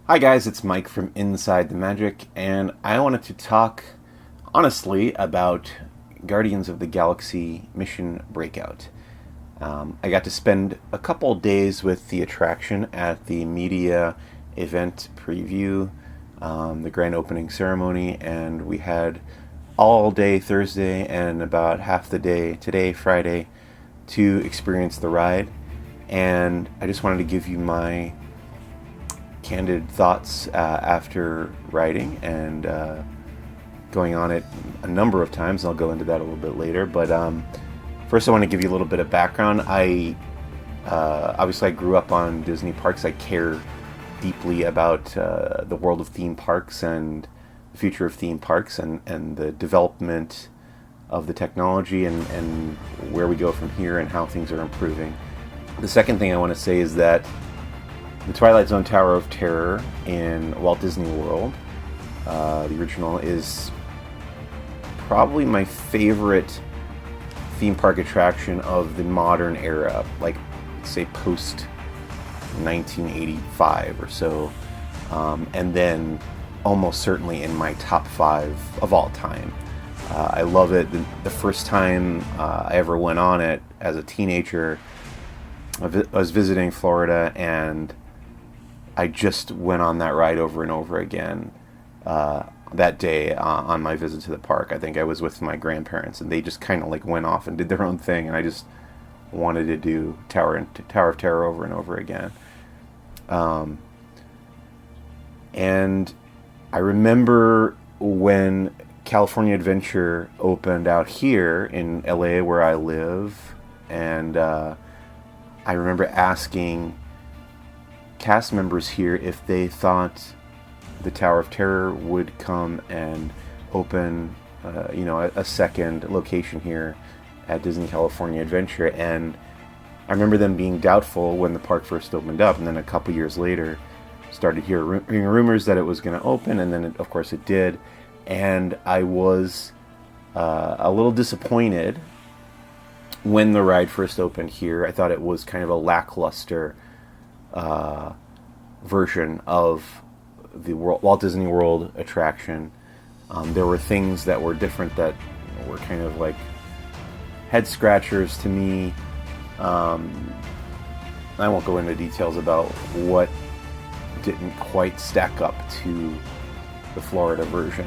Hi guys, it's Mike from Inside the Magic, and I wanted to talk honestly about Guardians of the Galaxy Mission Breakout. I got to spend a couple days with the attraction at the media event preview, the grand opening ceremony, and we had all day Thursday and about half the day today, Friday, to experience the ride. And I just wanted to give you my candid thoughts after writing and going on it a number of times. I'll go into that a little bit later. But first, I want to give you a little bit of background. Obviously I grew up on Disney parks. I care deeply about the world of theme parks and the future of theme parks and the development of the technology and where we go from here and how things are improving. The second thing I want to say is that the Twilight Zone Tower of Terror in Walt Disney World, the original, is probably my favorite theme park attraction of the modern era, like say post 1985 or so, and then almost certainly in my top 5 of all time. I love it. The first time I ever went on it as a teenager, I was visiting Florida, and I just went on that ride over and over again that day on my visit to the park. I think I was with my grandparents, and they just kind of like went off and did their own thing, and I just wanted to do Tower of Terror over and over again. And I remember when California Adventure opened out here in LA where I live, and I remember asking cast members here if they thought the Tower of Terror would come and open, a second location here at Disney California Adventure. And I remember them being doubtful when the park first opened up, and then a couple years later started hearing rumors that it was going to open, and then of course it did. And I was a little disappointed when the ride first opened here. I thought it was kind of a lackluster version of the Walt Disney World attraction. There were things that were different that were kind of like head scratchers to me. I won't go into details about what didn't quite stack up to the Florida version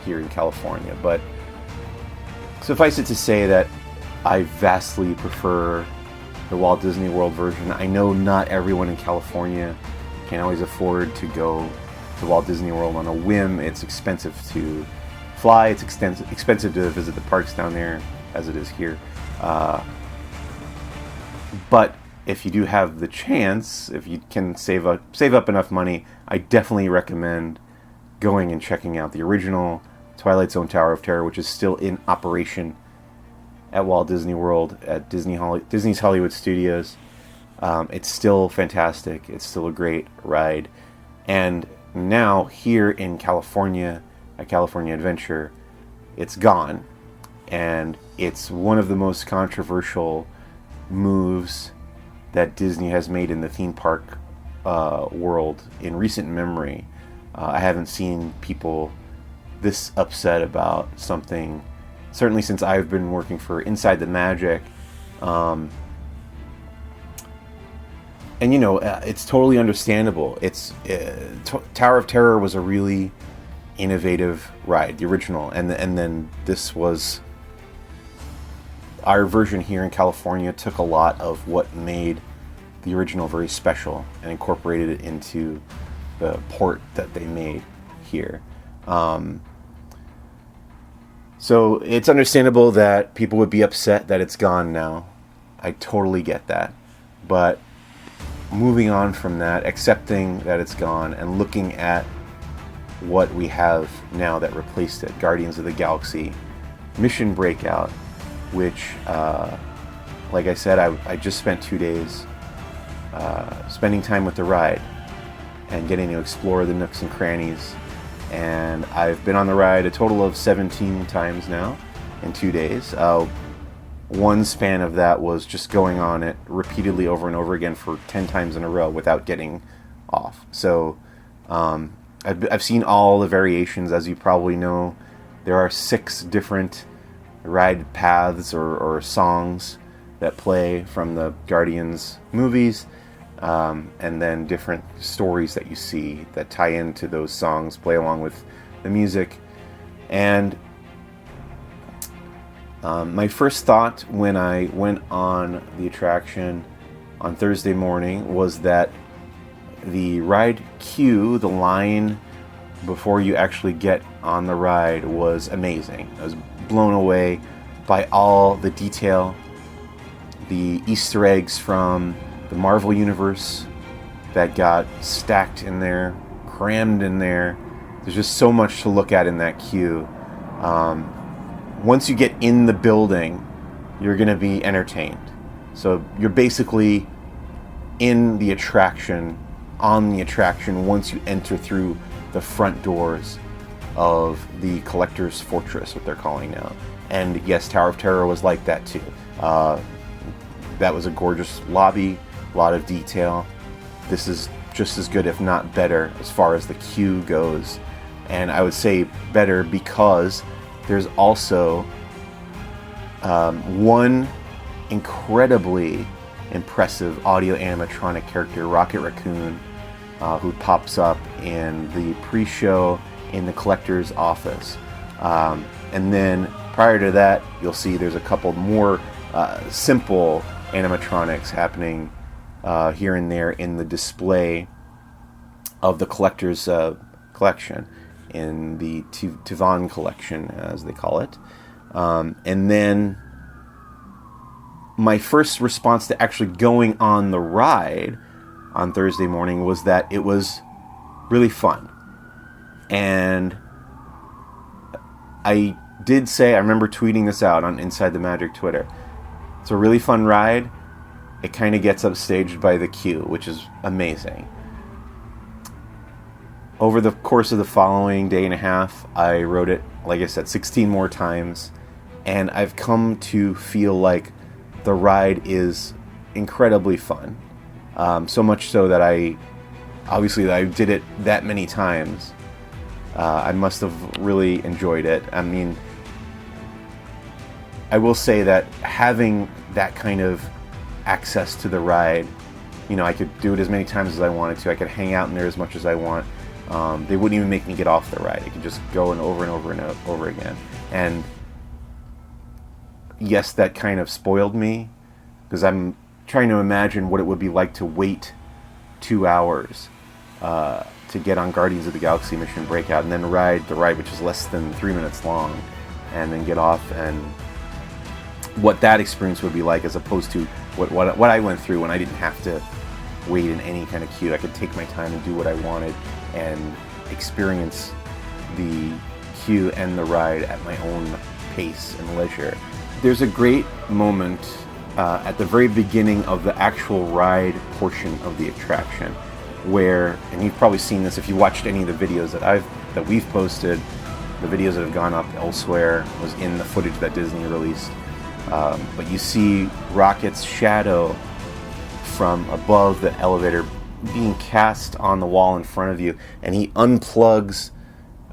here in California, but suffice it to say that I vastly prefer the Walt Disney World version. I know not everyone in California can always afford to go to Walt Disney World on a whim. It's expensive to fly. It's expensive to visit the parks down there, as it is here. But if you do have the chance, if you can save up enough money, I definitely recommend going and checking out the original Twilight Zone Tower of Terror, which is still in operation at Walt Disney World, at Disney's Hollywood Studios. It's still fantastic. It's still a great ride. And now here in California, at California Adventure, it's gone. And it's one of the most controversial moves that Disney has made in the theme park world in recent memory. I haven't seen people this upset about something, certainly since I've been working for Inside the Magic. And it's totally understandable. Tower of Terror was a really innovative ride, the original, and then this was our version here in California. Took a lot of what made the original very special and incorporated it into the port that they made here. So it's understandable that people would be upset that it's gone now. I totally get that. But moving on from that, accepting that it's gone, and looking at what we have now that replaced it, Guardians of the Galaxy Mission Breakout, which, like I said, I just spent 2 days spending time with the ride and getting to explore the nooks and crannies. And I've been on the ride a total of 17 times now in 2 days. One span of that was just going on it repeatedly over and over again for 10 times in a row without getting off. off. So I've seen all the variations. As you probably know, there are 6 different ride paths or songs that play from the Guardians movies, and then different stories that you see that tie into those songs, play along with the music. And my first thought when I went on the attraction on Thursday morning was that the ride queue, the line before you actually get on the ride, was amazing. I was blown away by all the detail, the Easter eggs from the Marvel Universe that got stacked in there, crammed in there. There's just so much to look at in that queue. Once you get in the building, you're going to be entertained. So you're basically in the attraction, on the attraction, once you enter through the front doors of the Collector's Fortress, what they're calling now. And yes, Tower of Terror was like that too. That was a gorgeous lobby, a lot of detail. This is just as good, if not better, as far as the queue goes. And I would say better because there's also one incredibly impressive audio animatronic character, Rocket Raccoon, who pops up in the pre-show in the collector's office. And then prior to that, you'll see there's a couple more simple animatronics happening here and there in the display of the collector's collection, in the Tivan collection, as they call it. And then my first response to actually going on the ride on Thursday morning was that it was really fun. And I did say, I remember tweeting this out on Inside the Magic Twitter, it's a really fun ride. It kind of gets upstaged by the queue, which is amazing. Over the course of the following day and a half, I rode it, like I said, 16 more times, and I've come to feel like the ride is incredibly fun. So much so that I did it that many times. I must have really enjoyed it. I mean, I will say that having that kind of access to the ride, you know, I could do it as many times as I wanted to. I could hang out in there as much as I want. They wouldn't even make me get off the ride. I could just go and over and over again. And yes, that kind of spoiled me, because I'm trying to imagine what it would be like to wait 2 hours to get on Guardians of the Galaxy Mission Breakout, and then ride the ride, which is less than 3 minutes long, and then get off, and what that experience would be like, as opposed to what I went through when I didn't have to wait in any kind of queue. I could take my time and do what I wanted and experience the queue and the ride at my own pace and leisure. There's a great moment at the very beginning of the actual ride portion of the attraction, where, and you've probably seen this if you watched any of the videos that we've posted, the videos that have gone up elsewhere, was in the footage that Disney released. But you see Rocket's shadow from above the elevator being cast on the wall in front of you, and he unplugs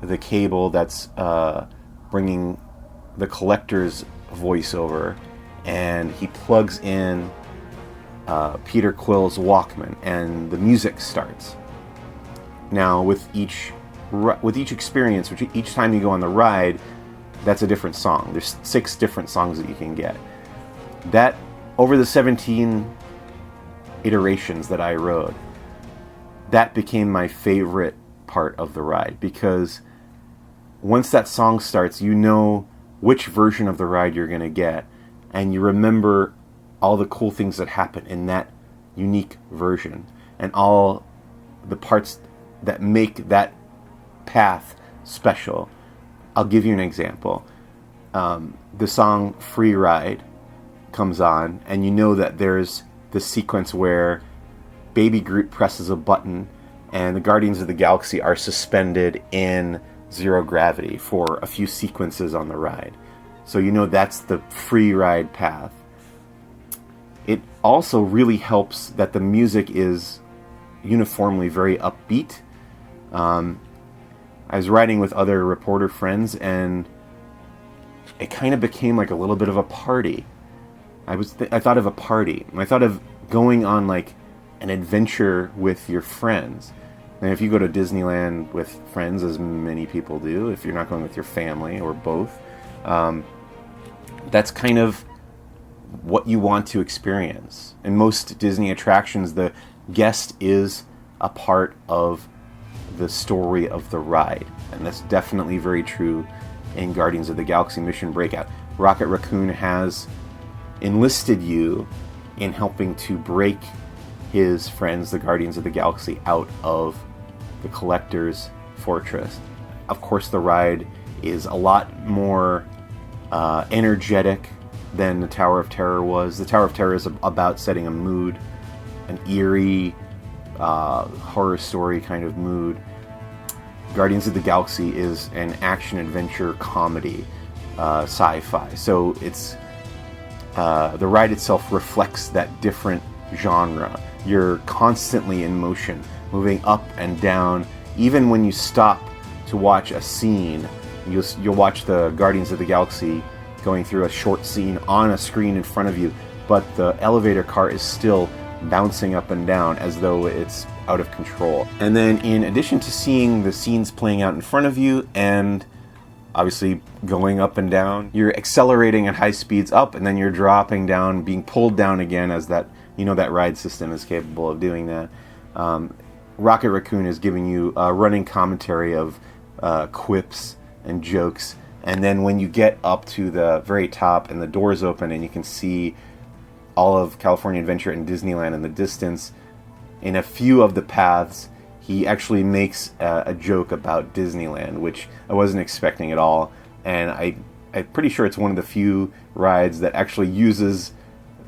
the cable that's bringing the collector's voiceover, and he plugs in Peter Quill's Walkman, and the music starts. Now, with each experience, each time you go on the ride, that's a different song. There's 6 different songs that you can get. That, over the 17 iterations that I rode, that became my favorite part of the ride, because once that song starts, you know which version of the ride you're going to get, and you remember all the cool things that happen in that unique version, and all the parts that make that path special. I'll give you an example. The song Free Ride comes on, and you know that there's this sequence where Baby Groot presses a button and the Guardians of the Galaxy are suspended in zero gravity for a few sequences on the ride. So you know that's the free ride path. It also really helps that the music is uniformly very upbeat. I was riding with other reporter friends, and it kind of became like a little bit of a party. I thought of a party. I thought of going on like an adventure with your friends. And if you go to Disneyland with friends, as many people do, if you're not going with your family or both, that's kind of what you want to experience. In most Disney attractions, the guest is a part of the story of the ride. And that's definitely very true in Guardians of the Galaxy Mission Breakout. Rocket Raccoon has enlisted you in helping to break his friends, the Guardians of the Galaxy, out of the Collector's Fortress. Of course, the ride is a lot more energetic than the Tower of Terror was. The Tower of Terror is about setting a mood, an eerie horror story kind of mood. Guardians of the Galaxy is an action-adventure comedy, sci-fi. So it's the ride itself reflects that different genre. You're constantly in motion, moving up and down. Even when you stop to watch a scene, you'll watch the Guardians of the Galaxy going through a short scene on a screen in front of you, but the elevator car is still bouncing up and down as though it's out of control. And then in addition to seeing the scenes playing out in front of you and obviously going up and down, you're accelerating at high speeds up, and then you're dropping down, being pulled down again, as that ride system is capable of doing that. Rocket Raccoon is giving you a running commentary of quips and jokes, and then when you get up to the very top and the doors open and you can see all of California Adventure and Disneyland in the distance, in a few of the paths, he actually makes a joke about Disneyland, which I wasn't expecting at all. And I'm pretty sure it's one of the few rides that actually uses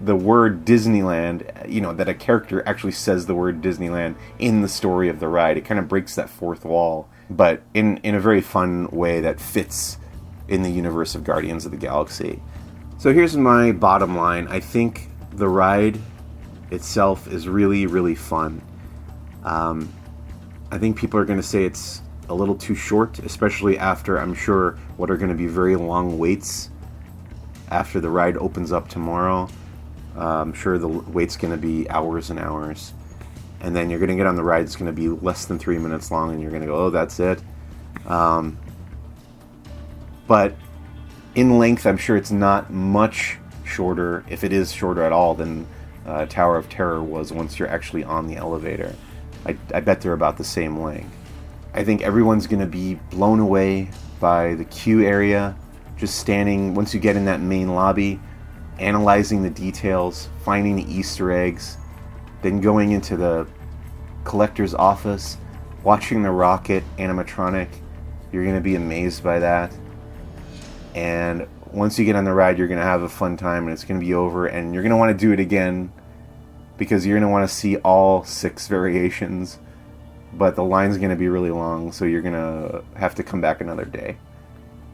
the word Disneyland, that a character actually says the word Disneyland in the story of the ride. It kind of breaks that fourth wall, but in a very fun way that fits in the universe of Guardians of the Galaxy. So here's my bottom line. I think the ride itself is really, really fun. I think people are going to say it's a little too short, especially after, I'm sure, what are going to be very long waits after the ride opens up tomorrow. I'm sure the wait's going to be hours and hours. And then you're going to get on the ride, it's going to be less than 3 minutes long, and you're going to go, oh, that's it. But in length, I'm sure it's not much shorter, if it is shorter at all, than Tower of Terror was once you're actually on the elevator. I bet they're about the same length. I think everyone's going to be blown away by the queue area, just standing, once you get in that main lobby, analyzing the details, finding the Easter eggs, then going into the collector's office, watching the rocket animatronic. You're going to be amazed by that. And once you get on the ride, you're going to have a fun time, and it's going to be over, and you're going to want to do it again because you're going to want to see all 6 variations, but the line's going to be really long, so you're going to have to come back another day.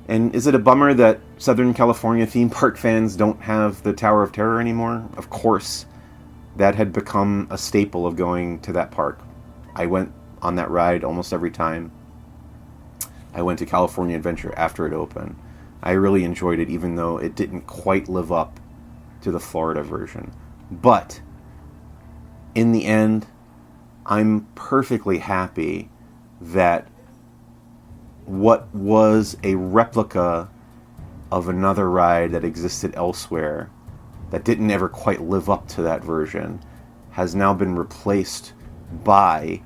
And is it a bummer that Southern California theme park fans don't have the Tower of Terror anymore? Of course. That had become a staple of going to that park. I went on that ride almost every time. I went to California Adventure after it opened. I really enjoyed it, even though it didn't quite live up to the Florida version. But in the end, I'm perfectly happy that what was a replica of another ride that existed elsewhere that didn't ever quite live up to that version has now been replaced by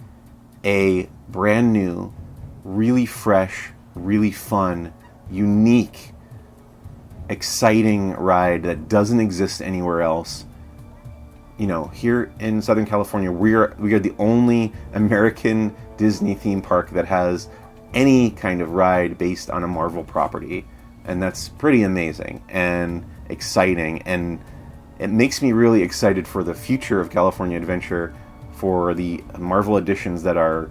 a brand new, really fresh, really fun, unique, exciting ride that doesn't exist anywhere else. Here in Southern California, we are the only American Disney theme park that has any kind of ride based on a Marvel property, and that's pretty amazing and exciting, and it makes me really excited for the future of California Adventure, for the Marvel editions that are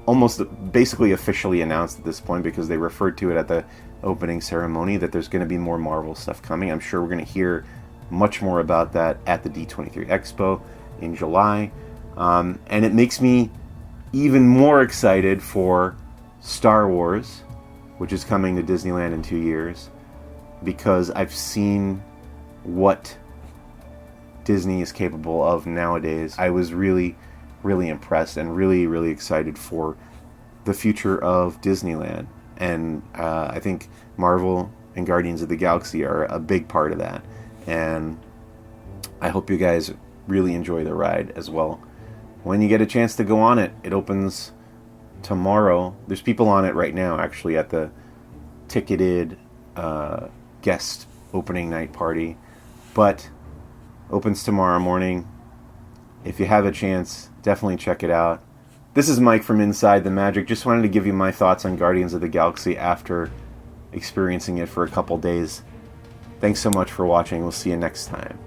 almost basically officially announced at this point, because they referred to it at the opening ceremony that there's going to be more Marvel stuff coming. I'm sure we're going to hear much more about that at the D23 Expo in July. And it makes me even more excited for Star Wars, which is coming to Disneyland in 2 years, because I've seen what Disney is capable of nowadays. I was really, really impressed and really, really excited for the future of Disneyland. And I think Marvel and Guardians of the Galaxy are a big part of that. And I hope you guys really enjoy the ride as well. When you get a chance to go on it, it opens tomorrow. There's people on it right now, actually, at the ticketed guest opening night party. But opens tomorrow morning. If you have a chance, definitely check it out. This is Mike from Inside the Magic. Just wanted to give you my thoughts on Guardians of the Galaxy after experiencing it for a couple days. Thanks so much for watching. We'll see you next time.